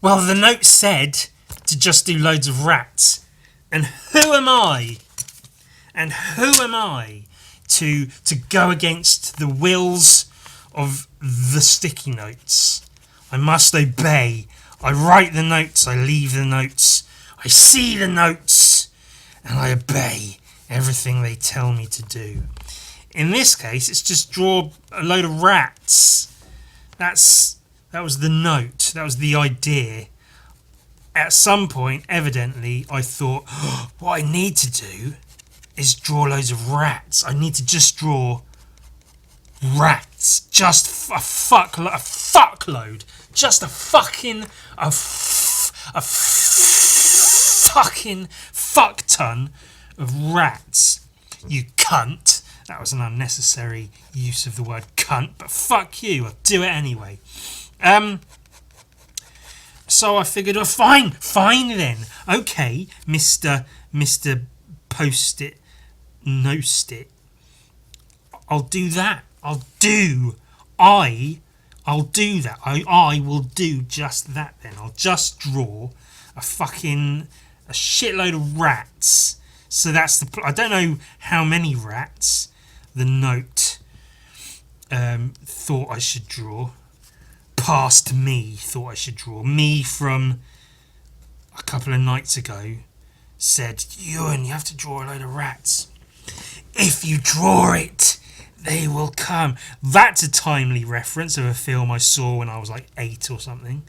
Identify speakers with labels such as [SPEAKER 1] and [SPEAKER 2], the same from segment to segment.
[SPEAKER 1] Well, the note said to just do loads of rats. And who am I? And who am I to go against the wills of the sticky notes? I must obey. I write the notes, I leave the notes, I see the notes, and I obey everything they tell me to do. In this case, it's just draw a load of rats. That was the note. That was the idea. At some point, evidently, I thought, what I need to do is draw loads of rats. I need to just draw rats. Just a fuckload. Just a fucking fuck ton of rats. You cunt. That was an unnecessary use of the word cunt, but fuck you, I'll do it anyway. So I figured, oh, fine then. Okay, Mr. Post-it, Nost-it. I'll do that. I'll do that. I will do just that then. I'll just draw a shitload of rats. So that's I don't know how many rats the note thought I should draw. Past me thought I should draw. Me from a couple of nights ago said, Ewan, you have to draw a load of rats. If you draw it, they will come. That's a timely reference of a film I saw when I was like 8 or something.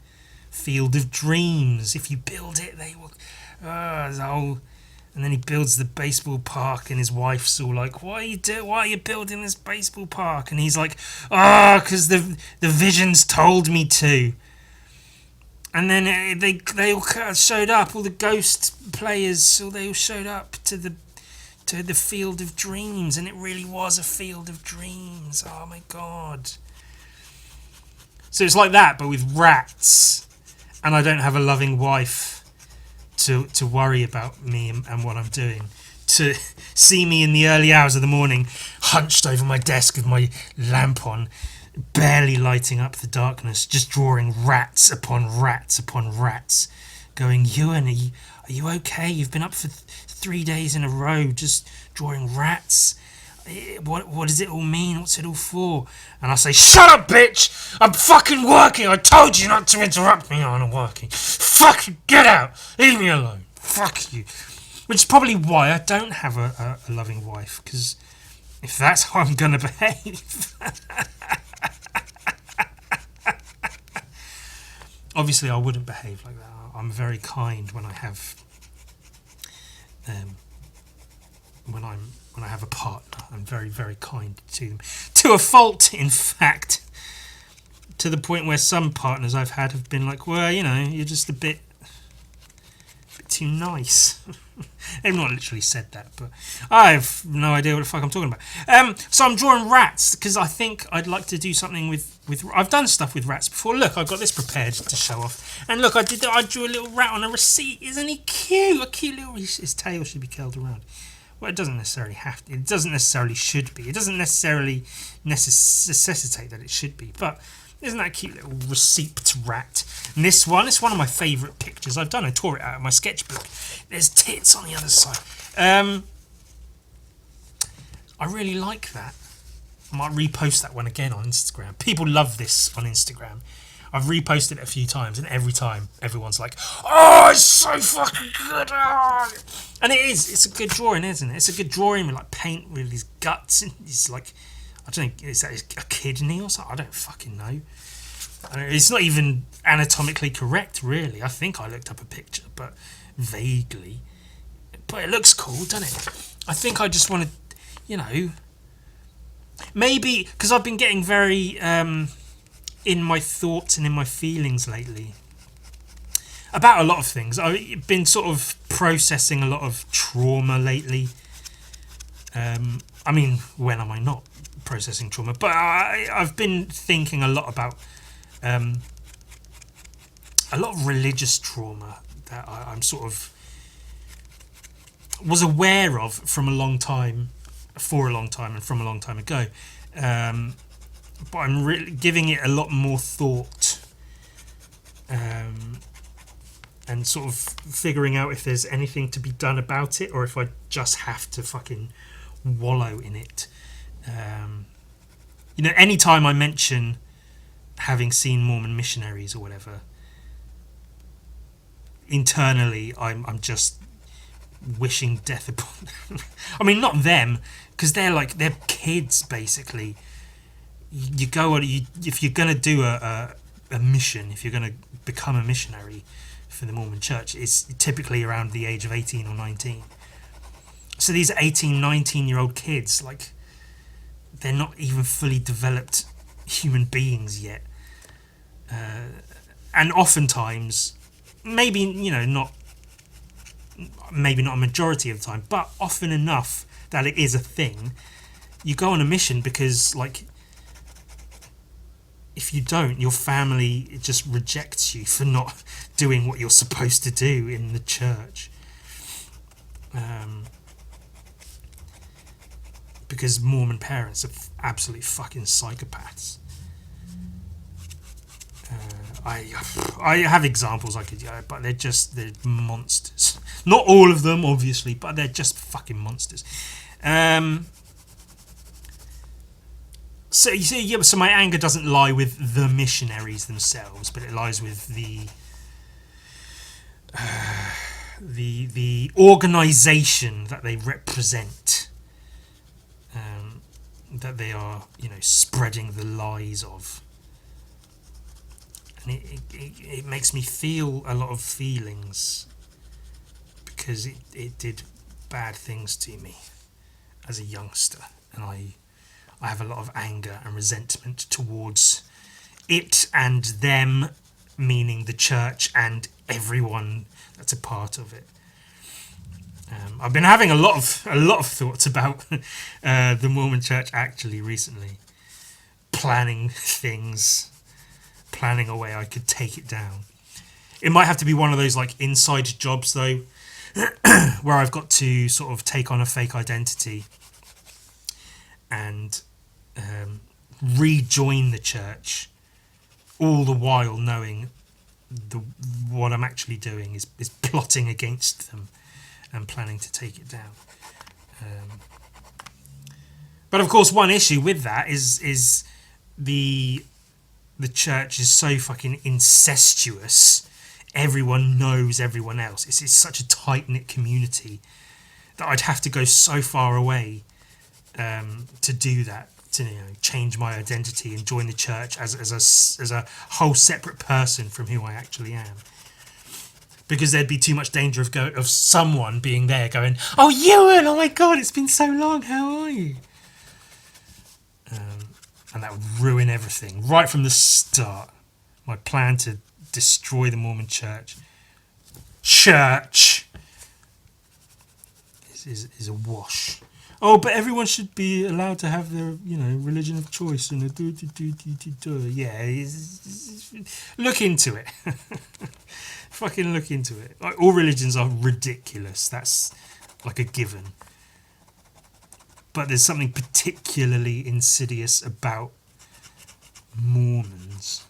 [SPEAKER 1] Field of Dreams. If you build it, they will. And then he builds the baseball park, and his wife's all like, Why are you building this baseball park? And he's like, because the visions told me to. And then they all showed up, all the ghost players, so they all showed up to the Field of Dreams, and it really was a Field of Dreams. Oh my God. So it's like that, but with rats, and I don't have a loving wife to worry about me and what I'm doing, to see me in the early hours of the morning hunched over my desk with my lamp on, barely lighting up the darkness, just drawing rats upon rats upon rats, going, Ewan, are you okay? You've been up for 3 days in a row just drawing rats. What does it all mean? What's it all for? And I say, shut up, bitch! I'm fucking working! I told you not to interrupt me when I'm working. Fucking get out! Leave me alone. Fuck you. Which is probably why I don't have a loving wife, because if that's how I'm going to behave... Obviously, I wouldn't behave like that. I'm very kind when I have... when I have a partner, I'm very, very kind to them. To a fault, in fact. To the point where some partners I've had have been like, well, you're just a bit too nice. They've not literally said that, but I have no idea what the fuck I'm talking about. So I'm drawing rats, because I think I'd like to do something with... I've done stuff with rats before. Look, I've got this prepared to show off. And look, I drew a little rat on a receipt. Isn't he cute? A cute little... His tail should be curled around. Well, it doesn't necessarily have to. It doesn't necessarily should be. It doesn't necessarily necessitate that it should be. But isn't that a cute little receipt rat? And this one, it's one of my favourite pictures I've done. I tore it out of my sketchbook. There's tits on the other side. I really like that. I might repost that one again on Instagram. People love this on Instagram. I've reposted it a few times, and every time everyone's like, oh, it's so fucking good. Oh. And it is. It's a good drawing, isn't it? It's a good drawing with like paint with his guts, and he's like, I don't know, is that a kidney or something? I don't fucking know. It's not even anatomically correct, really. I think I looked up a picture, but vaguely. But it looks cool, doesn't it? I think I just want to, maybe, because I've been getting very... in my thoughts and in my feelings lately about a lot of things. I've been sort of processing a lot of trauma lately. I mean, when am I not processing trauma? But I've been thinking a lot about a lot of religious trauma that I'm sort of was aware of for a long time and from a long time ago. But I'm really giving it a lot more thought. and sort of figuring out if there's anything to be done about it, or if I just have to fucking wallow in it. Anytime I mention having seen Mormon missionaries or whatever, internally I'm just wishing death upon them. I mean, not them, because they're kids basically. You go on, if you're going to do a mission, if you're going to become a missionary for the Mormon Church, it's typically around the age of 18 or 19. So these 18, 19-year-old kids, they're not even fully developed human beings yet. And oftentimes, maybe not a majority of the time, but often enough that it is a thing, you go on a mission because, if you don't, your family just rejects you for not doing what you're supposed to do in the church. Because Mormon parents are absolute fucking psychopaths. I have examples I could go, but they're monsters. Not all of them, obviously, but they're just fucking monsters. So you see, yeah. So my anger doesn't lie with the missionaries themselves, but it lies with the organisation that they represent, that they are, spreading the lies of, and it makes me feel a lot of feelings because it did bad things to me as a youngster, and I have a lot of anger and resentment towards it and them, meaning the church and everyone that's a part of it. I've been having a lot of thoughts about the Mormon Church actually recently, planning a way I could take it down. It might have to be one of those inside jobs though, where I've got to sort of take on a fake identity and rejoin the church, all the while knowing what I'm actually doing is plotting against them and planning to take it down. But of course, one issue with that is the church is so fucking incestuous. Everyone knows everyone else. It's such a tight-knit community that I'd have to go so far away to do that, to change my identity and join the church as a whole separate person from who I actually am, because there'd be too much danger of someone being there going, "Oh, Ewan, oh my God, it's been so long, how are you?" And that would ruin everything right from the start. My plan to destroy the Mormon church is a wash. Oh, but everyone should be allowed to have their, religion of choice and yeah. Look into it. Fucking look into it. All religions are ridiculous. That's a given. But there's something particularly insidious about Mormons,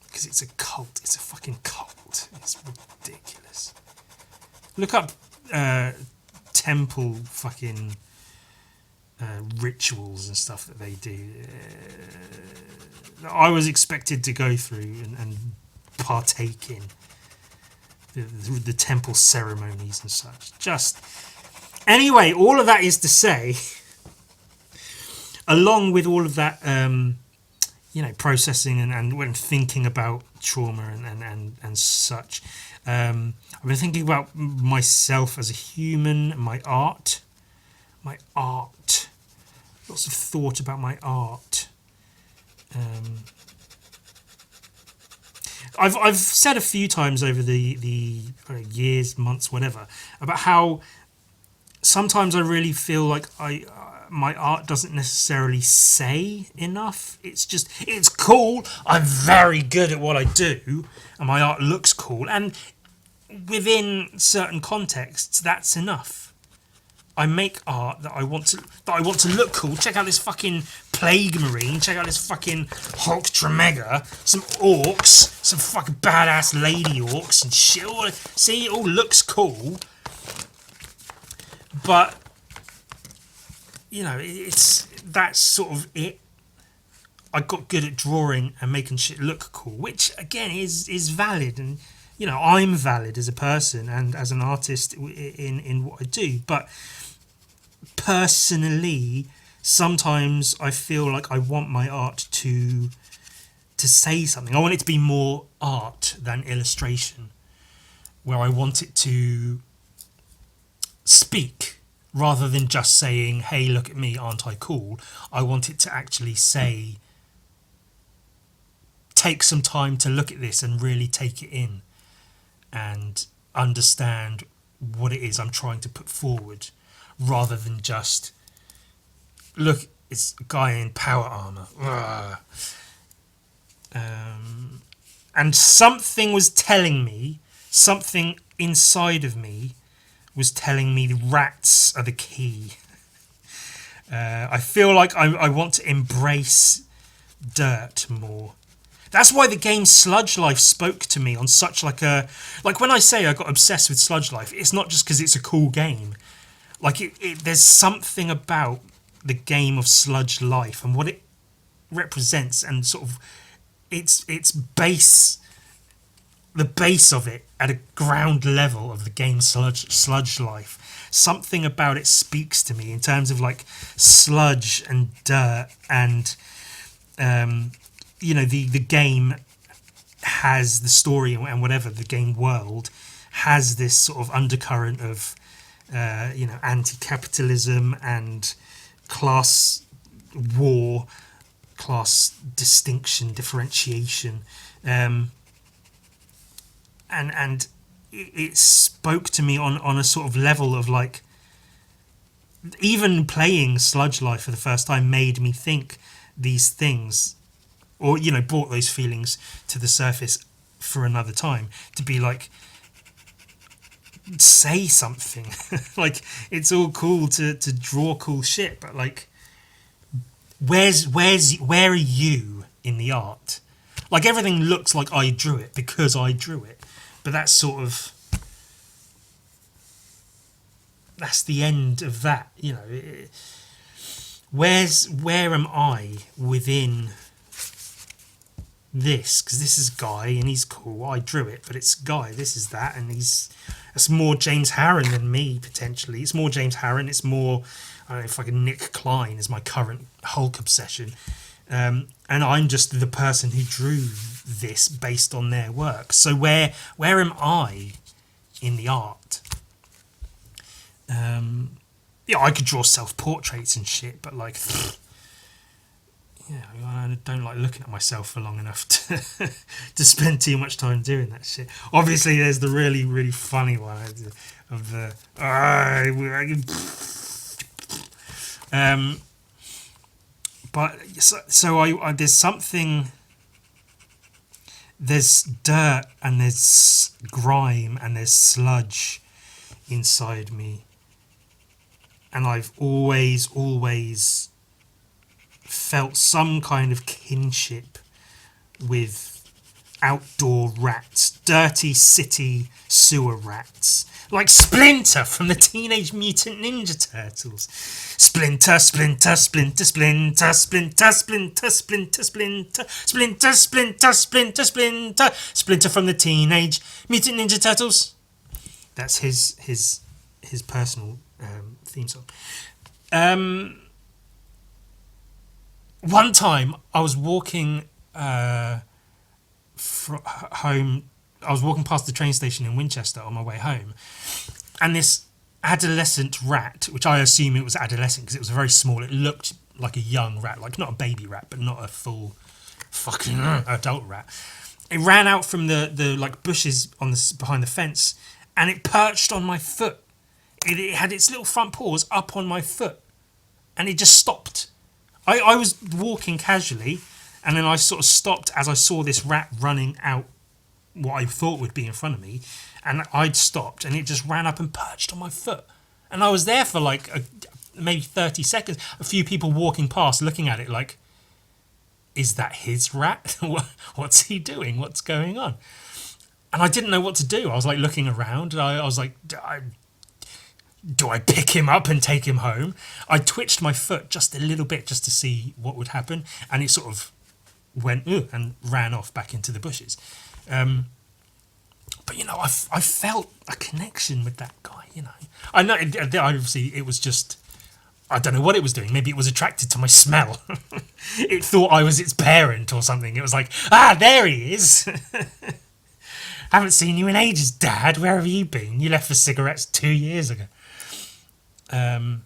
[SPEAKER 1] because it's a cult. It's a fucking cult. It's ridiculous. Look up temple fucking rituals and stuff that they do. I was expected to go through and partake in the temple ceremonies and such. Anyway, all of that is to say, along with all of that, processing and when thinking about trauma and such, I've been thinking about myself as a human, my art. Lots of thought about my art. I've said a few times over the years, months, whatever, about how sometimes I really feel like my art doesn't necessarily say enough. It's cool. I'm very good at what I do, and my art looks cool. And within certain contexts, that's enough. I make art that I want to look cool. Check out this fucking plague marine. Check out this fucking Hulk Tremega. Some orcs, some fucking badass lady orcs and shit. See, it all looks cool, but you know, that's sort of it. I got good at drawing and making shit look cool, which again is valid, and you know, I'm valid as a person and as an artist in what I do. But personally, sometimes I feel like I want my art to say something. I want it to be more art than illustration, where I want it to speak rather than just saying, "Hey, look at me, aren't I cool?" I want it to actually say, take some time to look at this and really take it in and understand what it is I'm trying to put forward, rather than just, look, it's a guy in power armor. And something was telling me, something inside of me was telling me the rats are the key. I feel like I want to embrace dirt more. That's why the game Sludge Life spoke to me on such like when I say I got obsessed with Sludge Life, it's not just because it's a cool game. Like there's something about the game of Sludge Life and what it represents, and sort of its base, the base of it at a ground level of the game Sludge Life. Something about it speaks to me in terms of like sludge and dirt, and you know, the game has the story and whatever, the game world has this sort of undercurrent of you know, anti-capitalism and class war, class distinction, differentiation, and it spoke to me on a sort of level of like, even playing Sludge Life for the first time made me think these things, or you know, brought those feelings to the surface for another time, to be like, say something. Like, it's all cool to draw cool shit, but like, where are you in the art? Like, everything looks like I drew it because I drew it, but that's sort of, that's the end of that, you know. Where am I within this? Because this is Guy and he's cool, I drew it, but it's Guy, this is that, and it's more James Harren than me, potentially. It's more James Harren, it's more, I don't know, fucking Nick Klein is my current Hulk obsession, and I'm just the person who drew this based on their work. So where am I in the art? Yeah, I could draw self-portraits and shit, but like, yeah, I don't like looking at myself for long enough to spend too much time doing that shit. Obviously, there's the really, really funny one of the but so I there's something, there's dirt and there's grime and there's sludge inside me, and I've always felt some kind of kinship with outdoor rats, dirty city sewer rats, like Splinter from the Teenage Mutant Ninja Turtles. Splinter, Splinter, Splinter, Splinter, Splinter, Splinter, Splinter, Splinter, Splinter, Splinter, Splinter, Splinter, Splinter from the Teenage Mutant Ninja Turtles. That's his personal theme song. One time I was walking home. I was walking past the train station in Winchester on my way home, and this adolescent rat, which I assume it was adolescent because it was very small, it looked like a young rat, like not a baby rat, but not a full fucking adult rat. It ran out from the like bushes on the behind the fence, and it perched on my foot. It had its little front paws up on my foot, and it just stopped. I was walking casually, and then I sort of stopped as I saw this rat running out what I thought would be in front of me, and I'd stopped, and it just ran up and perched on my foot. And I was there for like maybe 30 seconds, a few people walking past looking at it like, is that his rat? What's he doing? What's going on? And I didn't know what to do. I was like looking around. And I was like, do I pick him up and take him home? I twitched my foot just a little bit just to see what would happen. And it sort of went and ran off back into the bushes. But, you know, I felt a connection with that guy, you know. I know, obviously, it was just, I don't know what it was doing. Maybe it was attracted to my smell. It thought I was its parent or something. It was like, there he is. Haven't seen you in ages, Dad. Where have you been? You left for cigarettes 2 years ago. But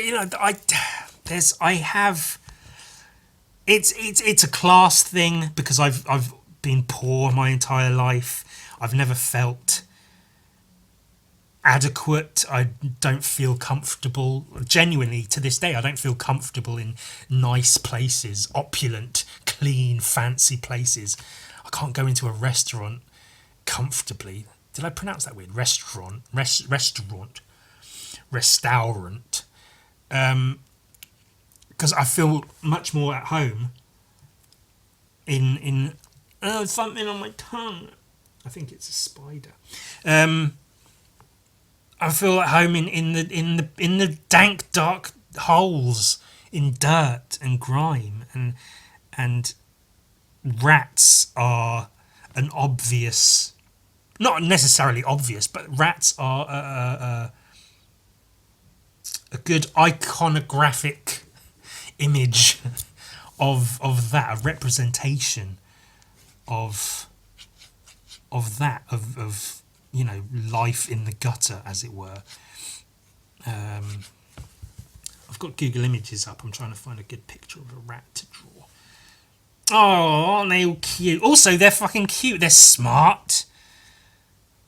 [SPEAKER 1] you know, it's a class thing because I've been poor my entire life. I've never felt adequate. I don't feel comfortable. Genuinely, to this day, I don't feel comfortable in nice places, opulent, clean, fancy places. I can't go into a restaurant comfortably. Did I pronounce that weird? Restaurant. Because I feel much more at home in something on my tongue. I think it's a spider. I feel at home in the dank, dark holes in dirt and grime, and rats are an obvious, not necessarily obvious, but rats are a good iconographic image of that, a representation of that, of you know, life in the gutter, as it were. I've got Google Images up. I'm trying to find a good picture of a rat to draw. Oh, aren't they all cute? Also, they're fucking cute. They're smart.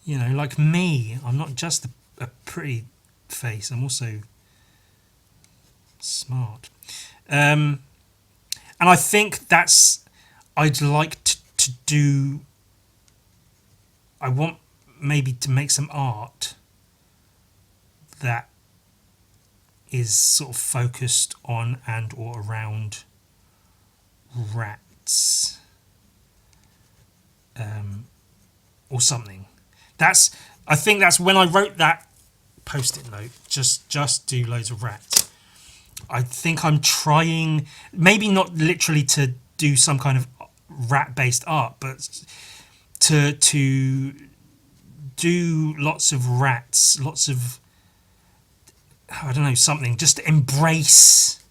[SPEAKER 1] You know, like me. I'm not just a pretty face. I'm also smart. And I think I'd like to do... I want maybe to make some art that is sort of focused on and or around rats, or something. I think that's when I wrote that post-it note. Just do loads of rats. I think I'm trying, maybe not literally to do some kind of rat-based art, but to do lots of rats, lots of, I don't know, something, just to embrace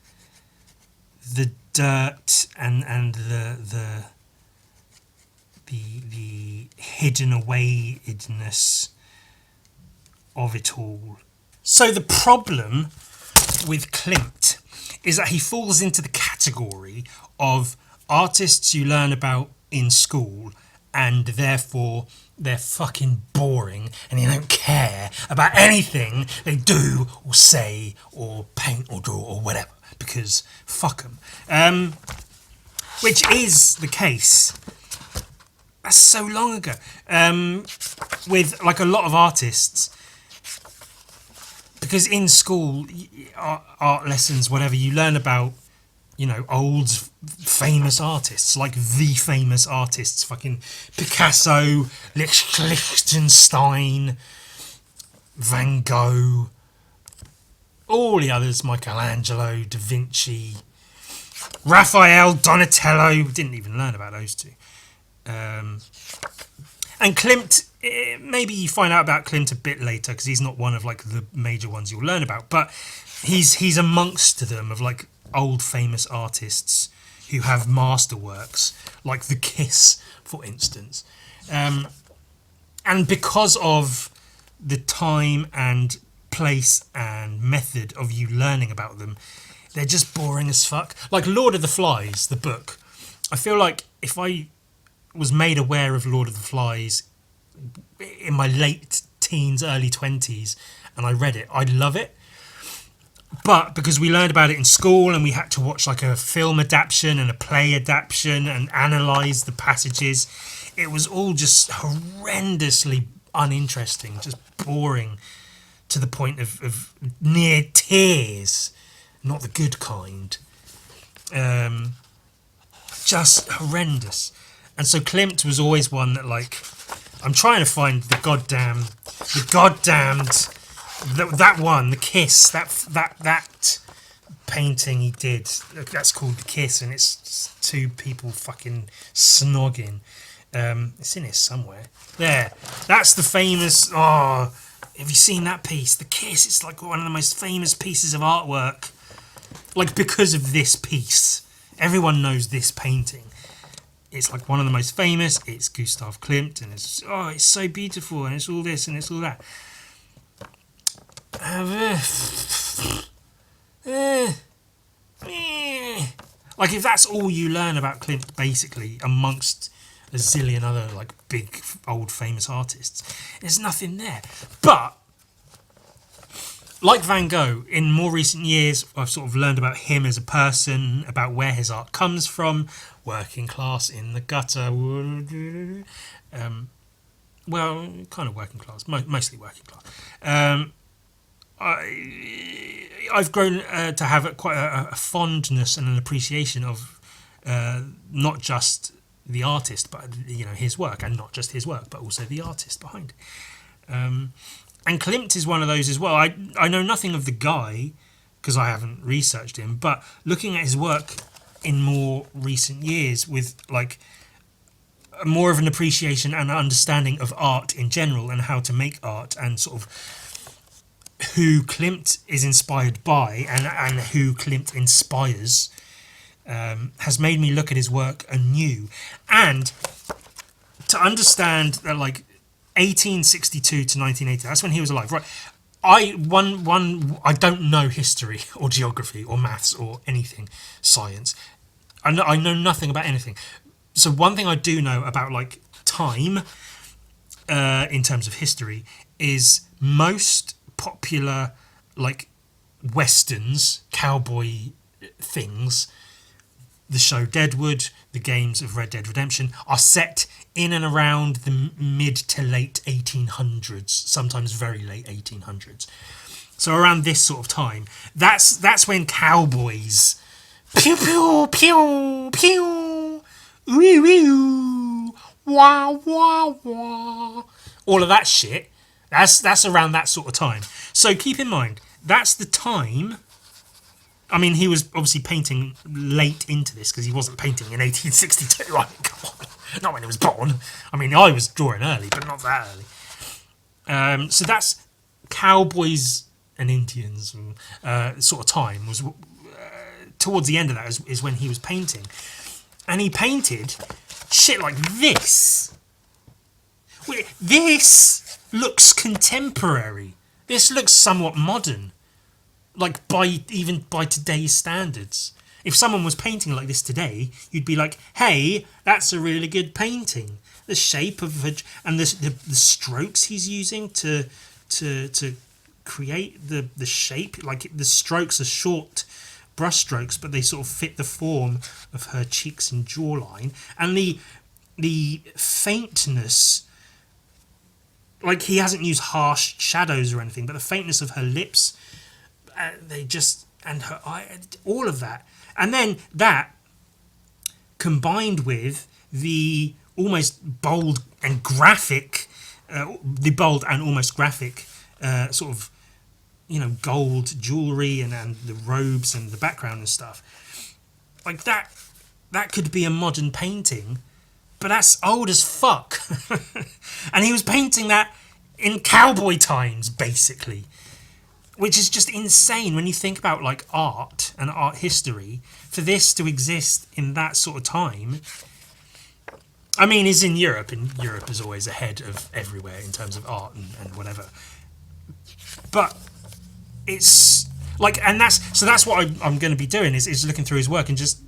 [SPEAKER 1] the dirt and the hidden awayedness of it all. So the problem with Klimt is that he falls into the category of artists you learn about in school, and therefore they're fucking boring and you don't care about anything they do or say or paint or draw or whatever, because fuck them. Which is the case. That's so long ago. With like a lot of artists, because in school, art lessons, whatever, you learn about, you know, old famous artists, like the famous artists, fucking Picasso, Liechtenstein, Van Gogh, all the others, Michelangelo, Da Vinci, Raphael, Donatello. Didn't even learn about those two. And Klimt, maybe you find out about Klimt a bit later because he's not one of like the major ones you'll learn about, but he's amongst them of like old famous artists who have masterworks, like The Kiss, for instance. And because of the time and place and method of you learning about them, they're just boring as fuck. Like Lord of the Flies, the book. I feel like if I was made aware of Lord of the Flies in my late teens, early 20s, and I read it, I'd love it. But because we learned about it in school and we had to watch like a film adaptation and a play adaptation and analyse the passages, it was all just horrendously uninteresting, just boring to the point of near tears, not the good kind. Just horrendous. And so Klimt was always one that, like, I'm trying to find the goddamned, that one, the Kiss, that painting he did. That's called The Kiss, and it's two people fucking snogging. It's in here somewhere. There. That's the famous. Oh, have you seen that piece? The Kiss. It's like one of the most famous pieces of artwork. Like, because of this piece, everyone knows this painting. It's like one of the most famous. It's Gustav Klimt, and it's so beautiful, and it's all this and it's all that. Like, if that's all you learn about Klimt, basically, amongst a zillion other, like, big old famous artists, there's nothing there. But like Van Gogh, in more recent years, I've sort of learned about him as a person, about where his art comes from, working class in the gutter. Well, kind of working class, mostly working class. I've grown to have quite a fondness and an appreciation of not just the artist, but his work, and not just his work, but also the artist behind it. And Klimt is one of those as well. I know nothing of the guy because I haven't researched him, but looking at his work in more recent years with like more of an appreciation and understanding of art in general and how to make art and sort of who Klimt is inspired by and who Klimt inspires has made me look at his work anew and to understand that, like, 1862 to 1980, that's when he was alive, right? I don't know history or geography or maths or anything, science. I know nothing about anything. So one thing I do know about, like, time in terms of history is most popular, like, westerns, cowboy things, the show Deadwood, the games of Red Dead Redemption, are set in and around the mid to late 1800s, sometimes very late 1800s. So around this sort of time, that's when cowboys, pew pew pew pew, wee wee, wah wah wah, all of that shit. That's around that sort of time. So keep in mind, that's the time. I mean, he was obviously painting late into this because he wasn't painting in 1862. I mean, come on. Not when he was born. I mean, I was drawing early, but not that early. So that's cowboys and Indians and sort of time. Was towards the end of that is when he was painting. And he painted shit like this. This looks contemporary. This looks somewhat modern. Like, by today's standards. If someone was painting like this today, you'd be like, hey, that's a really good painting. The shape of it and the strokes he's using to create the shape, like the strokes are short brush strokes, but they sort of fit the form of her cheeks and jawline. And the faintness, like, he hasn't used harsh shadows or anything, but the faintness of her lips, and her eye, all of that. And then that combined with the almost bold and graphic, almost graphic sort of, gold jewellery and the robes and the background and stuff. Like, that could be a modern painting, but that's old as fuck. And he was painting that in cowboy times, basically. Which is just insane when you think about, like, art and art history. For this to exist in that sort of time, I mean, he's in Europe, and Europe is always ahead of everywhere in terms of art and whatever. But it's like, and that's what I'm going to be doing is looking through his work and just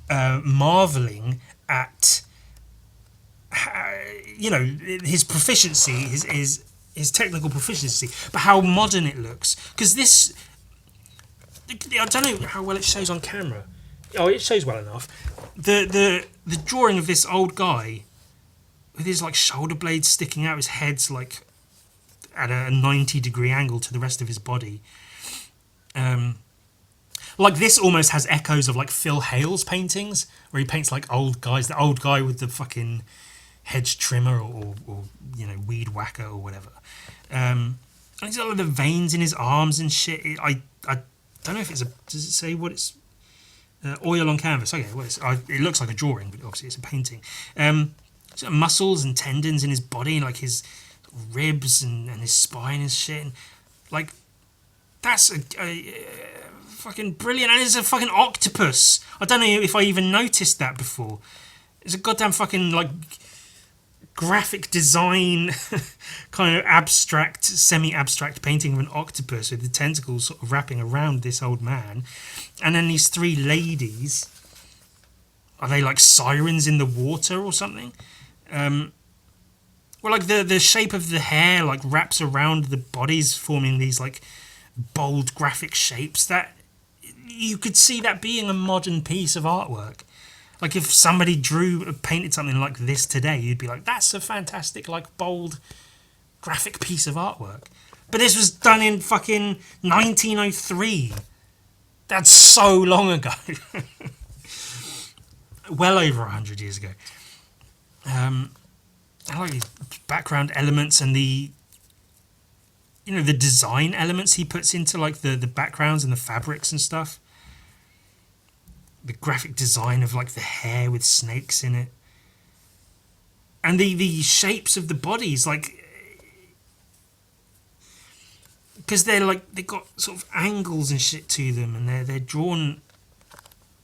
[SPEAKER 1] marveling at, his proficiency, his technical proficiency, but how modern it looks. Because this, I don't know how well it shows on camera. Oh, it shows well enough. The drawing of this old guy with his, like, shoulder blades sticking out, his head's like at a 90-degree angle to the rest of his body. Like this almost has echoes of like Phil Hale's paintings, where he paints like old guys, the old guy with the fucking hedge trimmer or you know, weed whacker or whatever. And he's got like the veins in his arms and shit. I don't know if it's a, does it say what it's, oil on canvas? Okay, well it looks like a drawing, but obviously it's a painting. So muscles and tendons in his body, like his ribs and his spine and shit. And like that's a fucking brilliant. And it's a fucking octopus. I don't know if I even noticed that before. It's a goddamn fucking like graphic design kind of abstract, semi-abstract painting of an octopus with the tentacles sort of wrapping around this old man. And then these three ladies, are they like sirens in the water or something? Well, like the shape of the hair like wraps around the bodies, forming these like bold graphic shapes that you could see that being a modern piece of artwork. Like if somebody painted something like this today, you'd be like, that's a fantastic, like bold graphic piece of artwork. But this was done in fucking 1903. That's so long ago. Well over 100 years ago. I like these background elements and the, you know, the design elements he puts into like the backgrounds and the fabrics and stuff. The graphic design of like the hair with snakes in it. And the shapes of the bodies, like, because they're like, they've got sort of angles and shit to them, and they're drawn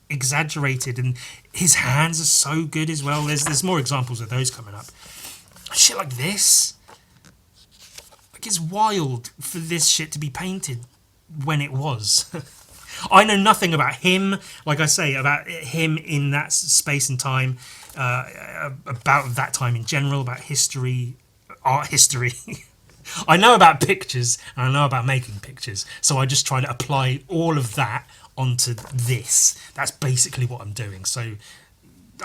[SPEAKER 1] exaggerated, and his hands are so good as well. There's more examples of those coming up. Shit like this. Like, it's wild for this shit to be painted when it was. I know nothing about him, like I say, about him in that space and time, about that time in general, about history, art history. I know about pictures, and I know about making pictures, so I just try to apply all of that onto this. That's basically what I'm doing, so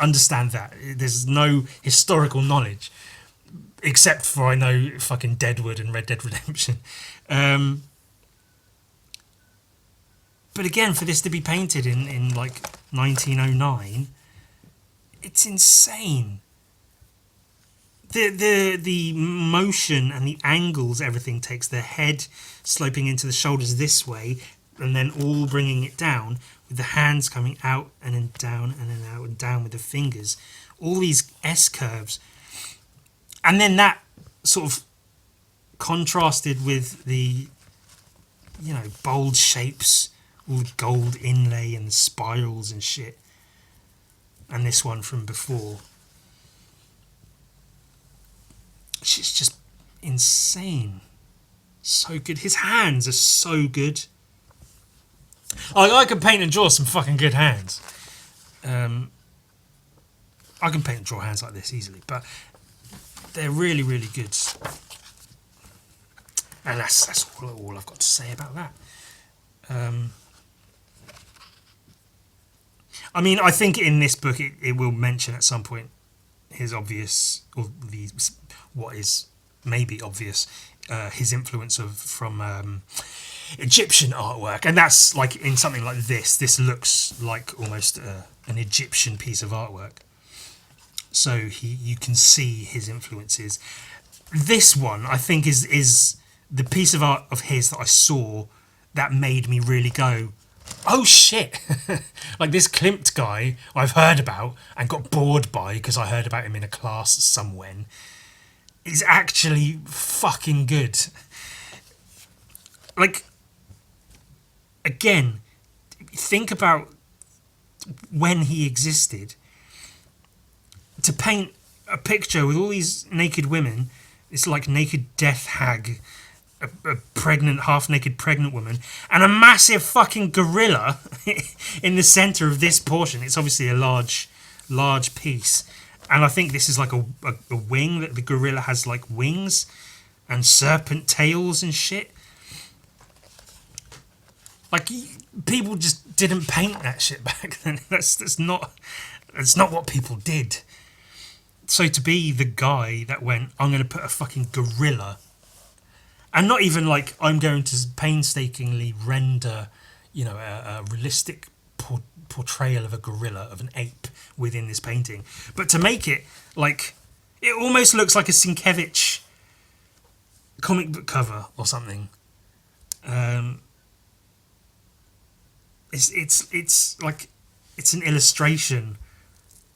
[SPEAKER 1] understand that. There's no historical knowledge, except for I know fucking Deadwood and Red Dead Redemption. But again, for this to be painted in like 1909, it's insane. The motion and the angles everything takes, the head sloping into the shoulders this way, and then all bringing it down, with the hands coming out and then down and then out and down with the fingers. All these S-curves. And then that sort of contrasted with the, you know, bold shapes, all the gold inlay and the spirals and shit. And this one from before. It's just insane. So good. His hands are so good. I can paint and draw some fucking good hands. I can paint and draw hands like this easily, but they're really, really good. And that's all I've got to say about that. I mean, I think in this book it will mention at some point his obvious, or what is maybe obvious, his influence from Egyptian artwork. And that's like in something like this. This looks like almost an Egyptian piece of artwork. So you can see his influences. This one, I think, is the piece of art of his that I saw that made me really go, oh shit. Like this Klimt guy I've heard about and got bored by because I heard about him in a class somewhere, is actually fucking good. Like, again, think about when he existed. To paint a picture with all these naked women, it's like naked death hag, a pregnant, half-naked pregnant woman, and a massive fucking gorilla in the centre of this portion. It's obviously a large piece. And I think this is like a wing, that the gorilla has like wings and serpent tails and shit. Like, people just didn't paint that shit back then. That's not what people did. So to be the guy that went, I'm going to put a fucking gorilla And not even like I'm going to painstakingly render, a realistic portrayal of a gorilla, of an ape within this painting, but to make it like it almost looks like a Sienkiewicz comic book cover or something. It's like it's an illustration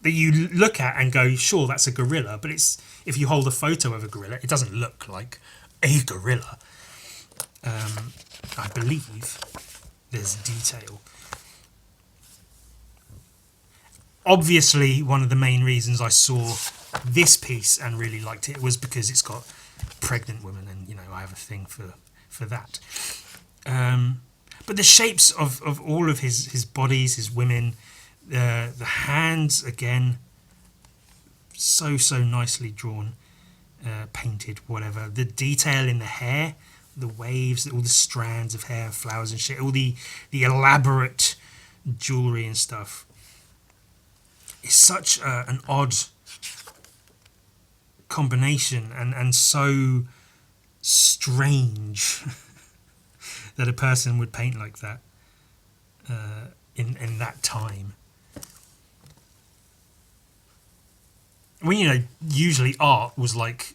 [SPEAKER 1] that you look at and go, sure, that's a gorilla, but if you hold a photo of a gorilla, it doesn't look like a gorilla. I believe there's detail. Obviously, one of the main reasons I saw this piece and really liked it was because it's got pregnant women, and I have a thing for that. But the shapes of all of his bodies, his women, the hands, again, so nicely drawn, painted, whatever. The detail in the hair, the waves, all the strands of hair, flowers and shit, all the elaborate jewellery and stuff. It's such an odd combination and so strange that a person would paint like that in that time. When usually art was like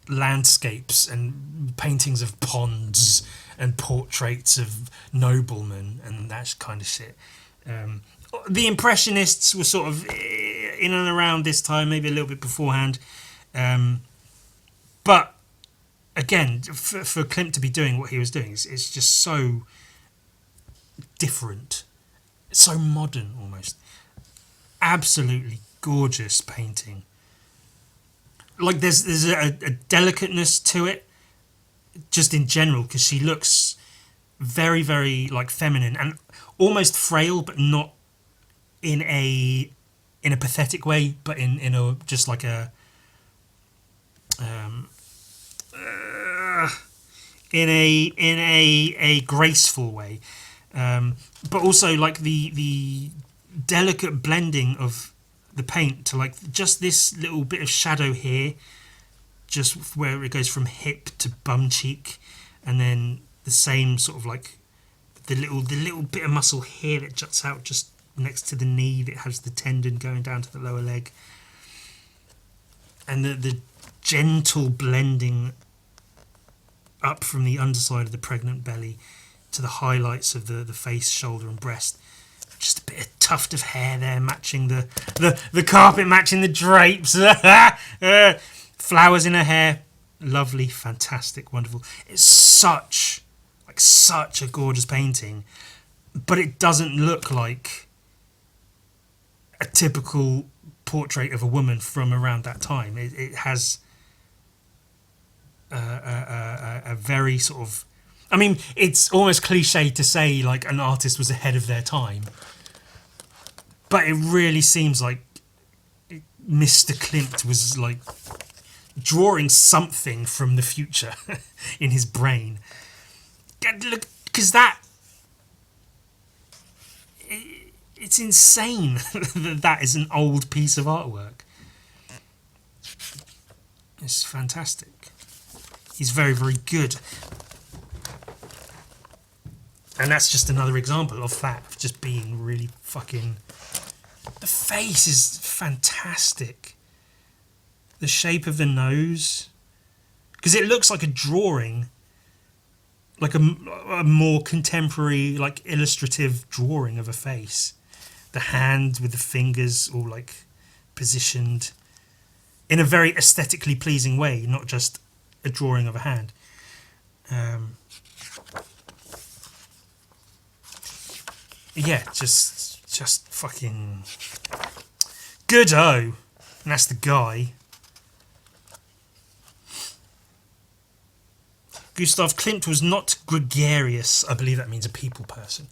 [SPEAKER 1] landscapes and paintings of ponds and portraits of noblemen and that kind of shit. The Impressionists were sort of in and around this time, maybe a little bit beforehand. But again, for Klimt to be doing what he was doing, it's just so different, so modern almost. Absolutely gorgeous painting. Like there's a delicateness to it, just in general, because she looks very, very like feminine and almost frail, but not in a pathetic way, but in a just like a in a graceful way, but also like the delicate blending of the paint to like just this little bit of shadow here, just where it goes from hip to bum cheek, and then the same sort of like the little bit of muscle here that juts out just next to the knee that has the tendon going down to the lower leg, and the gentle blending up from the underside of the pregnant belly to the highlights of the face, shoulder and breast. Just a bit of tuft of hair there matching the carpet, matching the drapes. Flowers in her hair. Lovely, fantastic, wonderful. It's such a gorgeous painting, but it doesn't look like a typical portrait of a woman from around that time. It has a very sort of... I mean, it's almost cliche to say like an artist was ahead of their time, but it really seems like Mr. Klimt was like drawing something from the future in his brain. Look, because it's insane that is an old piece of artwork. It's fantastic. He's very, very good. And that's just another example of that, of just being really fucking... The face is fantastic. The shape of the nose. Because it looks like a drawing, like a more contemporary, like illustrative drawing of a face. The hand with the fingers all like positioned in a very aesthetically pleasing way, not just a drawing of a hand. Yeah, just fucking good-o. And that's the guy. Gustav Klimt was not gregarious. I believe that means a people person.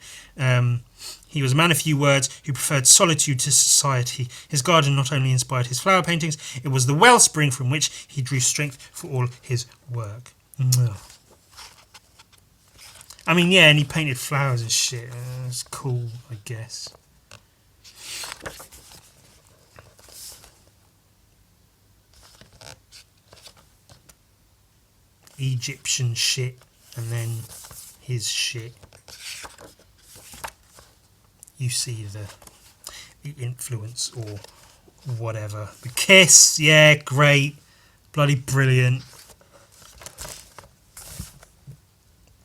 [SPEAKER 1] He was a man of few words who preferred solitude to society. His garden not only inspired his flower paintings, it was the wellspring from which he drew strength for all his work. I mean, yeah, and he painted flowers and shit. That's cool, I guess. Egyptian shit and then his shit. You see the influence or whatever. The kiss, yeah, great. Bloody brilliant.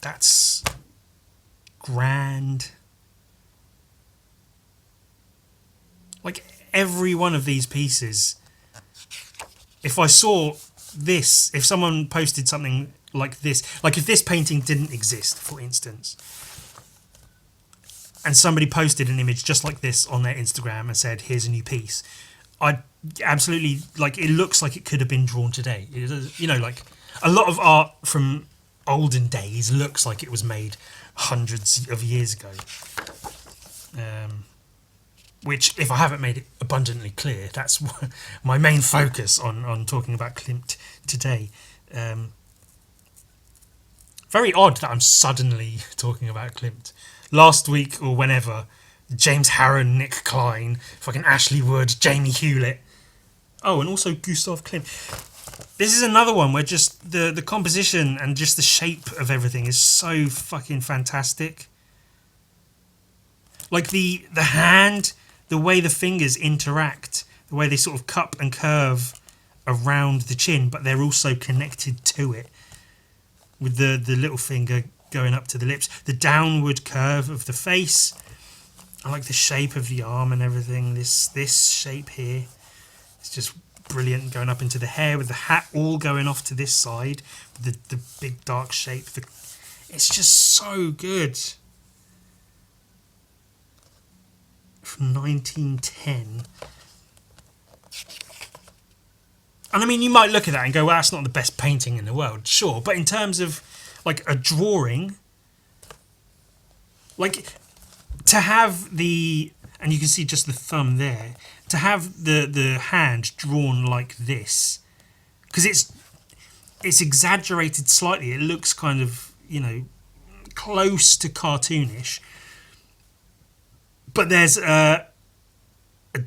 [SPEAKER 1] That's grand. Like every one of these pieces, if I saw this, if someone posted something like this, like if this painting didn't exist, for instance, and somebody posted an image just like this on their Instagram and said, here's a new piece, I'd absolutely, like, it looks like it could have been drawn today. It is, you know, like a lot of art from olden days looks like it was made hundreds of years ago. Which, if I haven't made it abundantly clear, that's my main focus on talking about Klimt today. Very odd that I'm suddenly talking about Klimt. Last week, or whenever, James Harron, Nick Klein, fucking Ashley Wood, Jamie Hewlett. Oh, and also Gustav Klimt. This is another one where just the composition and just the shape of everything is so fucking fantastic. Like the hand, the way the fingers interact, the way they sort of cup and curve around the chin, but they're also connected to it, with the little finger going up to the lips, the downward curve of the face. I like the shape of the arm and everything. This shape here, it's just brilliant, going up into the hair with the hat all going off to this side, the big dark shape. It's just so good. From 1910. And I mean, you might look at that and go, well, that's not the best painting in the world. Sure, but in terms of like a drawing, like to have the, and you can see just the thumb there, to have the hand drawn like this, because it's exaggerated slightly. It looks kind of, you know, close to cartoonish, but there's a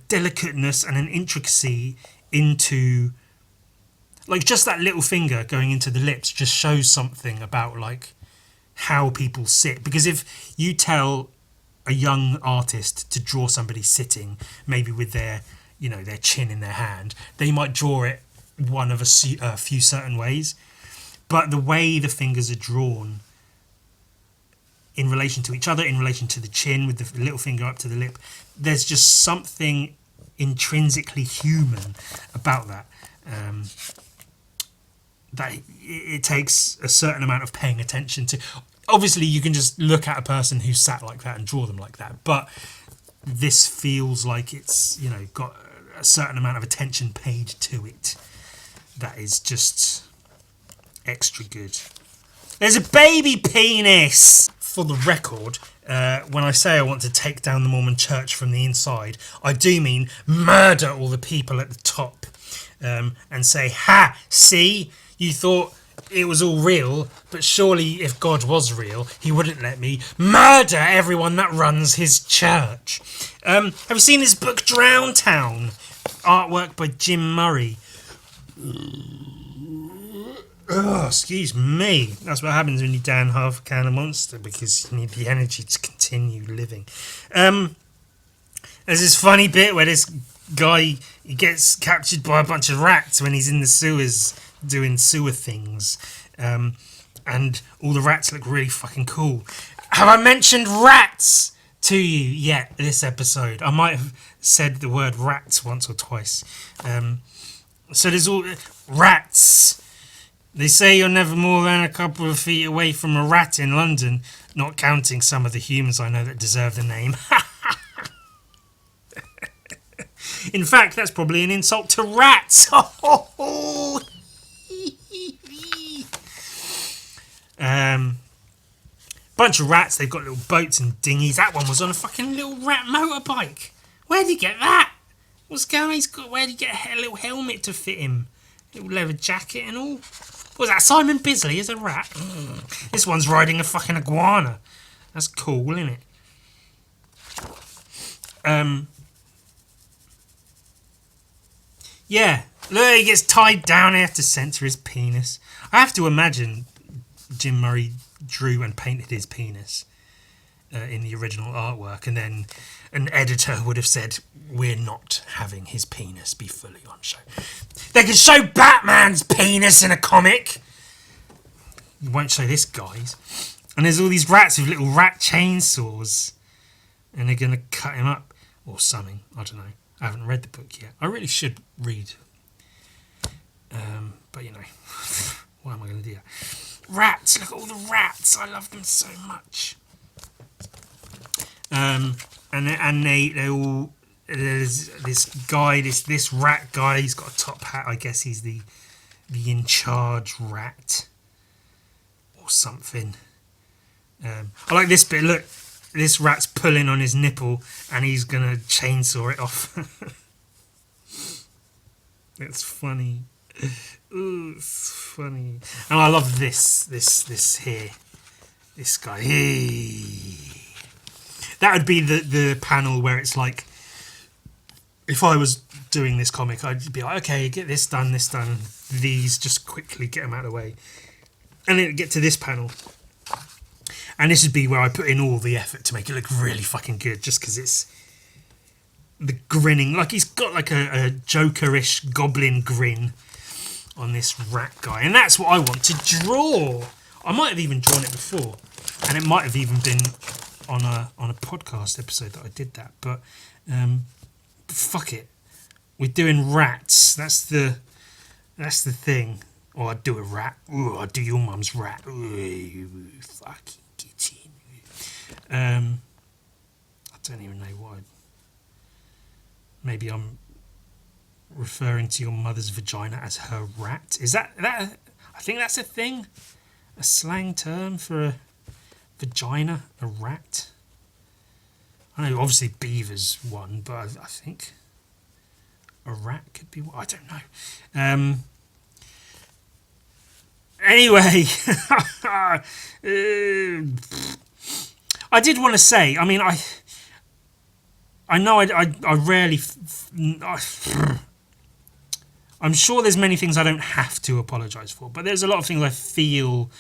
[SPEAKER 1] delicateness and an intricacy into, like, just that little finger going into the lips just shows something about like how people sit. Because if you tell a young artist to draw somebody sitting, maybe with their, you know, their chin in their hand, they might draw it one of a few certain ways. But the way the fingers are drawn in relation to each other, in relation to the chin with the little finger up to the lip, there's just something intrinsically human about that. That it takes a certain amount of paying attention to. Obviously, you can just look at a person who's sat like that and draw them like that, but this feels like it's, you know, got a certain amount of attention paid to it. That is just extra good. There's a baby penis! For the record, when I say I want to take down the Mormon church from the inside, I do mean murder all the people at the top. And say, ha, see, you thought it was all real, but surely if God was real, he wouldn't let me murder everyone that runs his church. Have you seen this book, Drown Town? Artwork by Jim Murray. Oh, excuse me. That's what happens when you down half a can of Monster, because you need the energy to continue living. There's this funny bit where this guy, he gets captured by a bunch of rats when he's in the sewers doing sewer things, and all the rats look really fucking cool. Have I mentioned rats to you yet this episode? I might have said the word rats once or twice. So there's all rats. They say you're never more than a couple of feet away from a rat in London, not counting some of the humans I know that deserve the name. In fact, that's probably an insult to rats. Bunch of rats, they've got little boats and dinghies. That one was on a fucking little rat motorbike. Where'd he get that? What's going on? Where'd he get a little helmet to fit him? Little leather jacket and all. What was that, Simon Bisley as a rat? This one's riding a fucking iguana. That's cool, isn't it? Yeah, Look, he gets tied down. They have to censor his penis. I have to imagine Jim Murray drew and painted his penis in the original artwork, and then an editor would have said, "We're not having his penis be fully on show. They can show Batman's penis in a comic. You won't show this guy's." And there's all these rats with little rat chainsaws, and they're going to cut him up or something. I don't know. I haven't read the book yet. I really should read. But you know, why am I going to do that? Rats! Look at all the rats! I love them so much. And they all. There's this guy, this rat guy. He's got a top hat. I guess he's the in charge rat or something. I like this bit. Look, this rat's pulling on his nipple, and he's gonna chainsaw it off. It's funny. Ooh, it's funny. And I love this here. This guy. Hey. That would be the panel where it's like, if I was doing this comic, I'd be like, okay, get this done, these, just quickly get them out of the way. And then it'd get to this panel. And this would be where I put in all the effort to make it look really fucking good, just because it's the grinning. Like, he's got like a Joker-ish goblin grin on this rat guy. And that's what I want to draw. I might have even drawn it before. And it might have even been on a podcast episode that I did that. But fuck it. We're doing rats. That's the thing. Or I'd do a rat. Ooh, I'd do your mum's rat. Ooh, fucking get in. I don't even know why. Maybe I'm referring to your mother's vagina as her rat. Is that I think that's a thing. A slang term for a vagina, a rat. I know obviously beaver's one, but I think a rat could be one. I don't know. Anyway, I did want to say, I mean, I know I rarely... I'm sure there's many things I don't have to apologise for, but there's a lot of things I feel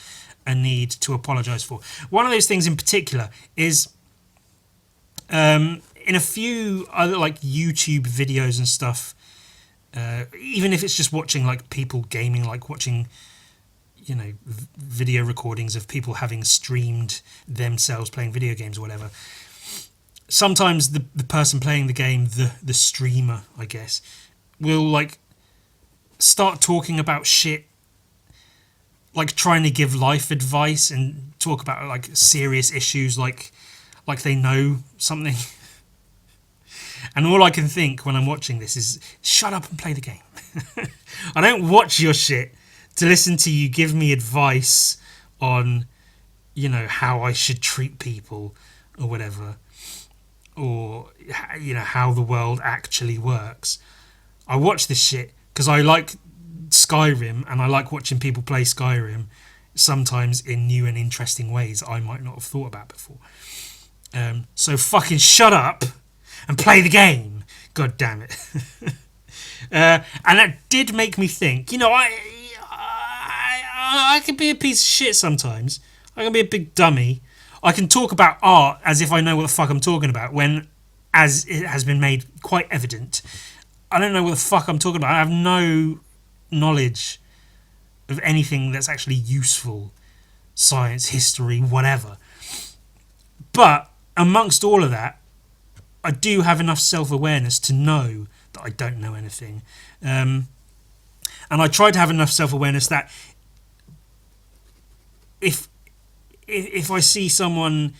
[SPEAKER 1] a need to apologise for. One of those things in particular is in a few other like YouTube videos and stuff, even if it's just watching like people gaming, like watching, you know, video recordings of people having streamed themselves playing video games or whatever. Sometimes the person playing the game, the streamer, I guess, will like start talking about shit, like trying to give life advice and talk about like serious issues, like they know something. And all I can think when I'm watching this is, shut up and play the game. I don't watch your shit to listen to you give me advice on, you know, how I should treat people or whatever, or, you know, how the world actually works. I watch this shit because I like Skyrim and I like watching people play Skyrim, sometimes in new and interesting ways I might not have thought about before. So fucking shut up and play the game. God damn it. And that did make me think, you know, I can be a piece of shit sometimes. I can be a big dummy. I can talk about art as if I know what the fuck I'm talking about, when, as it has been made quite evident, I don't know what the fuck I'm talking about. I have no knowledge of anything that's actually useful. Science, history, whatever. But amongst all of that, I do have enough self-awareness to know that I don't know anything. And I try to have enough self-awareness that if I see someone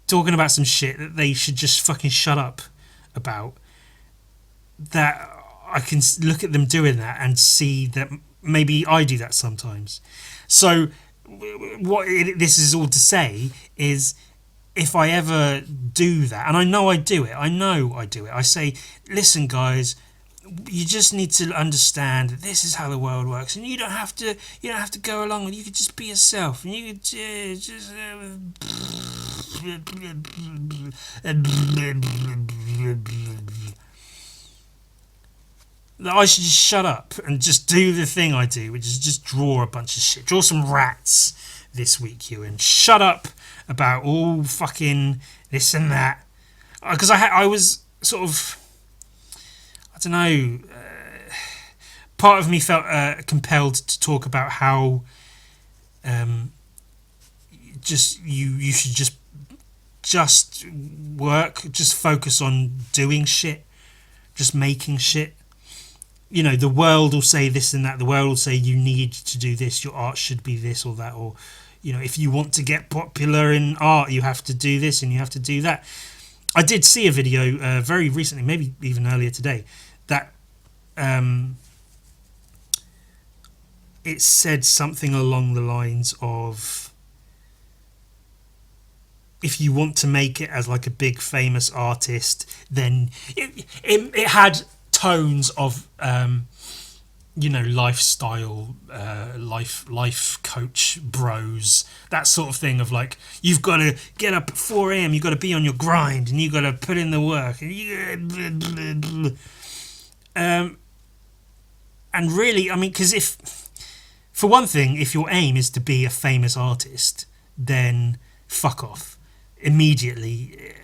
[SPEAKER 1] talking about some shit that they should just fucking shut up about, that I can look at them doing that and see that maybe I do that sometimes. So what this is all to say is, if I ever do that, and I know I do it, I say, listen guys, you just need to understand that this is how the world works, and you don't have to go along with it. You could just be yourself, and you could just that I should just shut up and just do the thing I do, which is just draw a bunch of shit. Draw some rats this week, Ewan. Shut up about all fucking this and that. Because I was sort of, I don't know, part of me felt compelled to talk about how just you should just work, just focus on doing shit, just making shit. You know, the world will say this and that. The world will say you need to do this. Your art should be this or that. Or, you know, if you want to get popular in art, you have to do this and you have to do that. I did see a video very recently, maybe even earlier today, that it said something along the lines of, if you want to make it as like a big famous artist, then it had tones of you know, lifestyle, life coach bros, that sort of thing, of like, you've got to get up at 4 a.m, you've got to be on your grind, and you've got to put in the work, and really, I mean, because if, for one thing, if your aim is to be a famous artist, then fuck off immediately.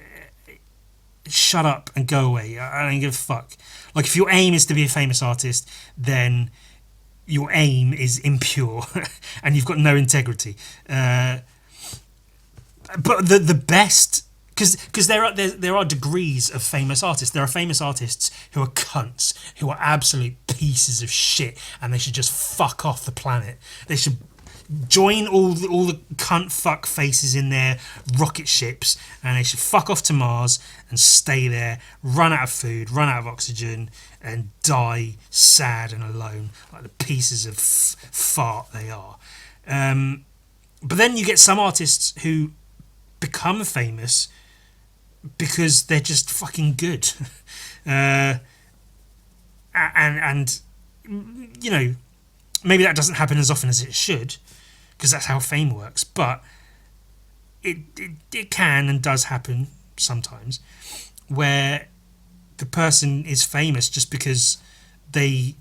[SPEAKER 1] Shut up and go away. I don't give a fuck. Like, if your aim is to be a famous artist, then your aim is impure and you've got no integrity. But the best, because there are degrees of famous artists. There are famous artists who are cunts, who are absolute pieces of shit, and they should just fuck off the planet. They should join all the cunt fuck faces in their rocket ships, and they should fuck off to Mars and stay there, run out of food, run out of oxygen, and die sad and alone, like the pieces of fart they are. But then you get some artists who become famous because they're just fucking good. And you know, maybe that doesn't happen as often as it should, because that's how fame works, but it can and does happen sometimes, where the person is famous just because they're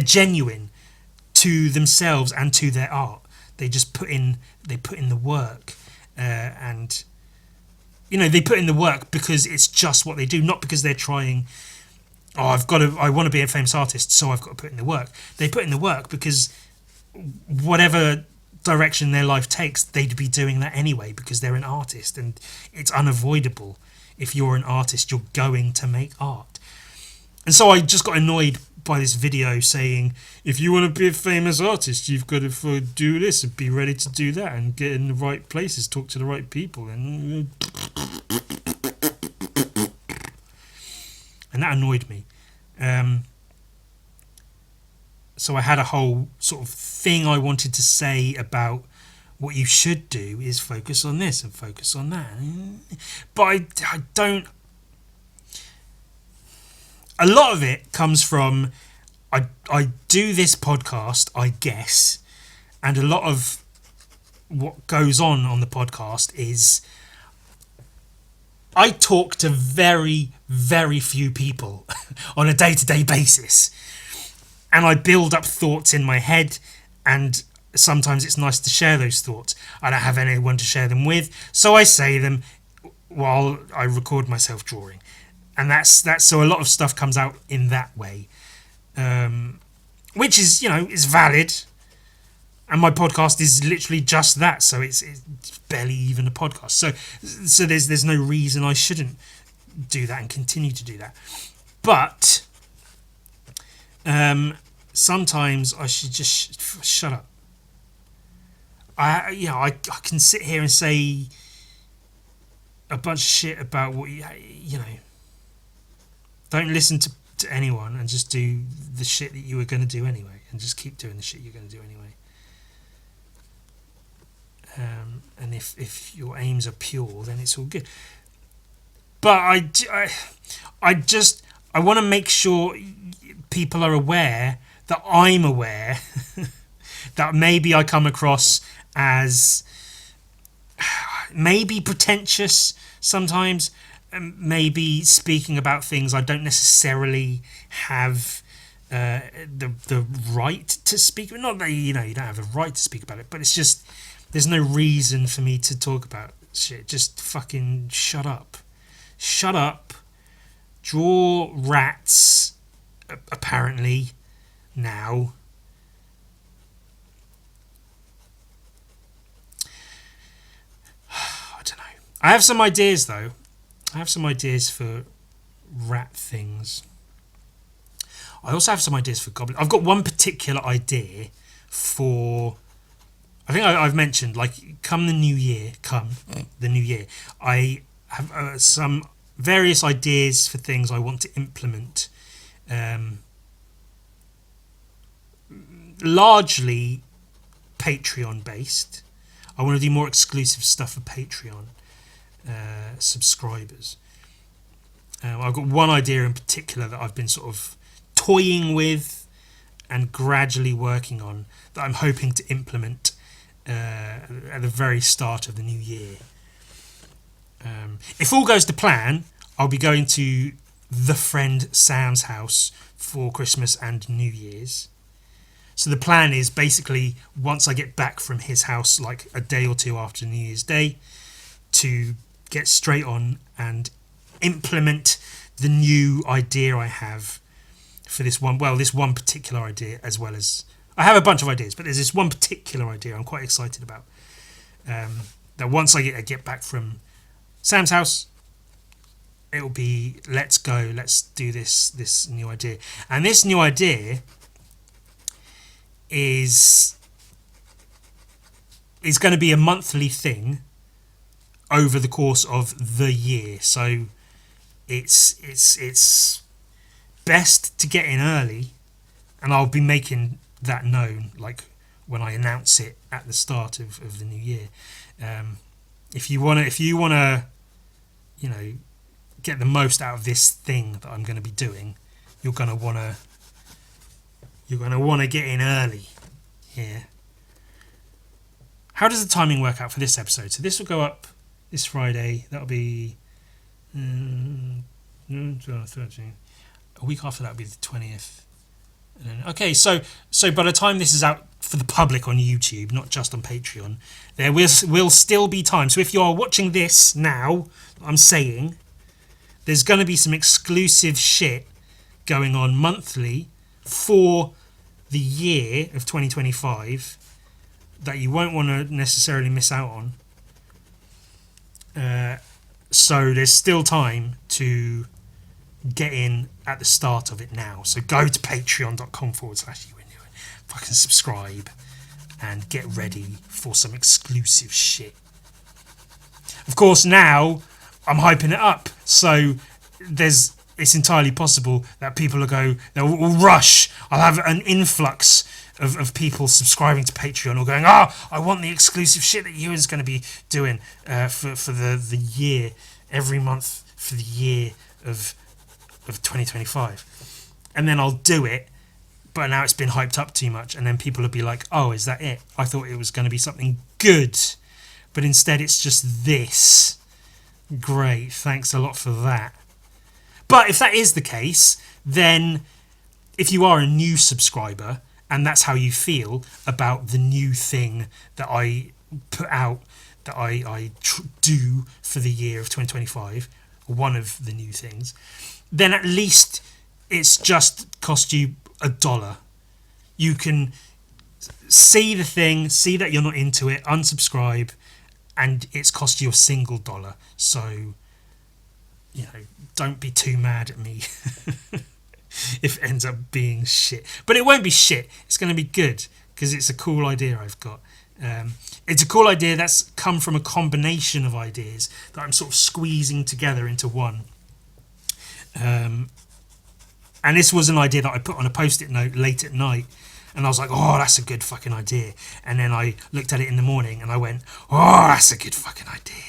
[SPEAKER 1] genuine to themselves and to their art. They just put in the work, and you know, they put in the work because it's just what they do, not because they're trying, I want to be a famous artist, so I've got to put in the work. They put in the work because whatever direction their life takes, they'd be doing that anyway, because they're an artist, and it's unavoidable. If you're an artist, you're going to make art. And so I just got annoyed by this video saying, if you want to be a famous artist, you've got to do this and be ready to do that and get in the right places, talk to the right people, and that annoyed me. So I had a whole sort of thing I wanted to say about what you should do is focus on this and focus on that. But I don't... A lot of it comes from... I do this podcast, I guess, and a lot of what goes on the podcast is I talk to very, very few people on a day-to-day basis. And I build up thoughts in my head, and sometimes it's nice to share those thoughts. I don't have anyone to share them with, so I say them while I record myself drawing. And that's so a lot of stuff comes out in that way, which is, you know, is valid. And my podcast is literally just that, so it's barely even a podcast. So there's no reason I shouldn't do that and continue to do that. But sometimes I should just shut up. I can sit here and say a bunch of shit about what you know. Don't listen to anyone and just do the shit that you were going to do anyway, and just keep doing the shit you're going to do anyway. And if your aims are pure, then it's all good. But I want to make sure people are aware that I'm aware that maybe I come across as maybe pretentious sometimes, maybe speaking about things I don't necessarily have the right to speak. Not that you don't have the right to speak about it, but it's just there's no reason for me to talk about shit. Just fucking shut up. Shut up. Draw rats. Apparently, now. I don't know. I have some ideas though. I have some ideas for rat things. I also have some ideas for goblins. I've got one particular idea for. I think I've mentioned, like, come the new year, I have some various ideas for things I want to implement. Largely Patreon based. I want to do more exclusive stuff for Patreon subscribers. I've got one idea in particular that I've been sort of toying with and gradually working on that I'm hoping to implement at the very start of the new year. If all goes to plan, I'll be going to the friend Sam's house for Christmas and New Year's. So the plan is basically once I get back from his house, like a day or two after New Year's Day, to get straight on and implement the new idea I have for this one. Well, this one particular idea, as well as I have a bunch of ideas, but there's this one particular idea I'm quite excited about. That once I get back from Sam's house, it'll be let's go, let's do this new idea. And this new idea is going to be a monthly thing over the course of the year. So it's best to get in early, and I'll be making that known, like when I announce it at the start of the new year. If you wanna, get the most out of this thing that I'm going to be doing, you're gonna wanna get in early here. How does the timing work out for this episode? So this will go up this Friday. That'll be 13. A week after that will be the 20th. Okay, so by the time this is out for the public on YouTube, not just on Patreon, there will still be time. So if you're watching this now, I'm saying, there's going to be some exclusive shit going on monthly for the year of 2025 that you won't want to necessarily miss out on. So there's still time to get in at the start of it now. So go to patreon.com/ewan. Fucking subscribe and get ready for some exclusive shit. Of course, now I'm hyping it up. So it's entirely possible that they'll rush. I'll have an influx of people subscribing to Patreon or going, I want the exclusive shit that Ewan's going to be doing for the year, every month for the year of 2025. And then I'll do it, but now it's been hyped up too much, and then people will be like, oh, is that it? I thought it was going to be something good, but instead it's just this. Great, thanks a lot for that. But if that is the case, then if you are a new subscriber and that's how you feel about the new thing that I put out, that I do for the year of 2025, one of the new things, then at least it's just cost you $1. You can see the thing, see that you're not into it, unsubscribe, and it's cost you $1. So, don't be too mad at me if it ends up being shit. But it won't be shit. It's going to be good because it's a cool idea I've got. It's a cool idea that's come from a combination of ideas that I'm sort of squeezing together into one. And this was an idea that I put on a post-it note late at night, and I was like, oh, that's a good fucking idea. And then I looked at it in the morning and I went, oh, that's a good fucking idea.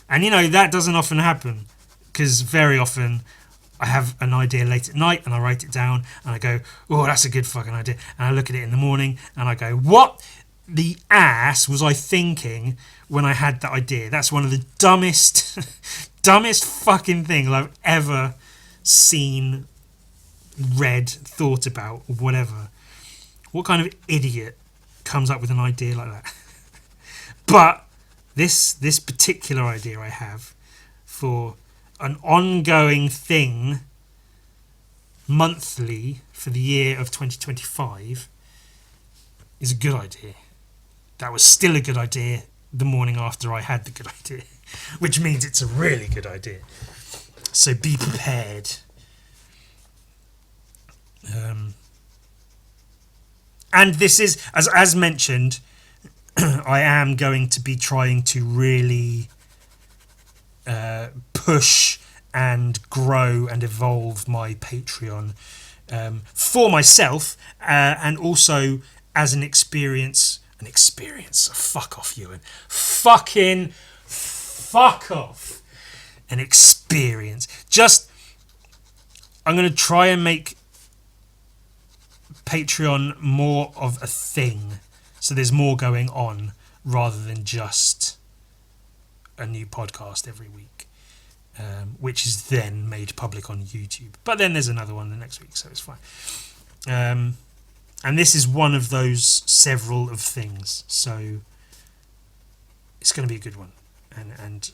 [SPEAKER 1] And that doesn't often happen, because very often I have an idea late at night and I write it down and I go, oh, that's a good fucking idea. And I look at it in the morning and I go, what the ass was I thinking when I had that idea? That's one of the dumbest fucking things I've ever seen read, thought about, or whatever. What kind of idiot comes up with an idea like that? But this particular idea I have for an ongoing thing monthly for the year of 2025 is a good idea. That was still a good idea the morning after I had the good idea, which means it's a really good idea. So be prepared. And this is, as mentioned, I am going to be trying to really push and grow and evolve my Patreon for myself and also as an experience. Fuck off, Ewan. Fucking fuck off. An experience. I'm going to try and make Patreon more of a thing. So there's more going on rather than just a new podcast every week, which is then made public on YouTube. But then there's another one the next week, so it's fine. And this is one of those several of things. So it's going to be a good one. And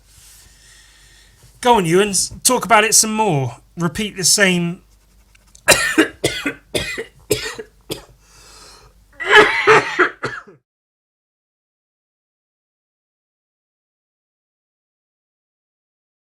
[SPEAKER 1] go on, Ewan, talk about it some more. Repeat the same